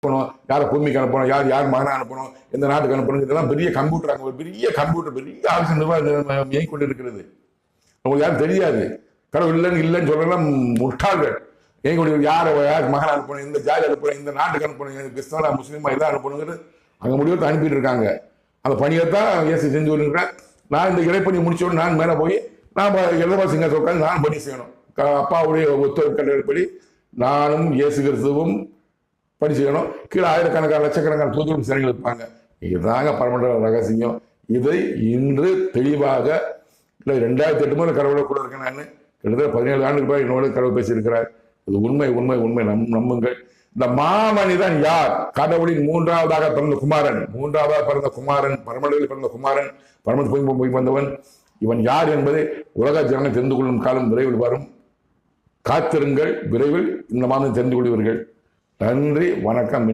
அனுப்பணும், யாரை பூமிக்கு அனுப்பணும், யார் மகனை அனுப்பணும், எந்த நாட்டுக்கு அனுப்பணும், இதெல்லாம் பெரிய கம்ப்யூட்டர், அங்கே ஒரு பெரிய கம்ப்யூட்டர், பெரிய ஆஃபீஸ் நிர்வாகம் இயங்கி கொண்டு இருக்கிறது. உங்களுக்கு யாரும் தெரியாது. கடவுள் இல்லைன்னு சொல்லலாம் முட்டாள்கள். எங்களுடைய யார் மகனை அனுப்பணும், இந்த ஜாதி அனுப்பணும், இந்த நாட்டுக்கு அனுப்பணும், கிறிஸ்தவனா முஸ்லீமா எல்லாம் அனுப்பணுங்கிறது அங்கே முடிவத்தை அனுப்பிட்டு இருக்காங்க. அந்த பணியைத்தான் இயேசு செஞ்சு வருகிறேன். நான் இந்த இடைப்பணி முடிச்சோன்னு நான் மேலே போய் நான் இளவரசிங்க உட்காந்து நான் பணி செய்யணும். அப்பாவுடைய ஒத்துழைப்படி நானும் இயேசு கிறிஸ்துவும் பணி செய்யணும். கீழே ஆயிரக்கணக்கான லட்சக்கணக்கான தூத்துக்குடி சிறைகள் இருப்பாங்க. இதுதாங்க பரமண்ட ரகசியம். இதை இன்று தெளிவாக இல்லை 2008 முதல் கடவுளை கூட இருக்கேன். நான் கிட்டத்தட்ட 17 ஆண்டுக்கு பிறகு என்னோட கடவுள் பேசியிருக்கிறார். இது உண்மை உண்மை உண்மை நம்புங்கள். இந்த மாமனிதன் யார்? கடவுளின் மூன்றாவதாக பிறந்த குமாரன், பரமண்டலில் பிறந்த குமாரன், பரமத்து போய் வந்தவன். இவன் யார் என்பதை உலக ஜனங்கள் தெரிந்து கொள்ளும் காலம் விரைவில் வரும். காத்திருங்கள், விரைவில் இந்த மாதம் தெரிந்து கொள்வீர்கள். நன்றி, வணக்கம்.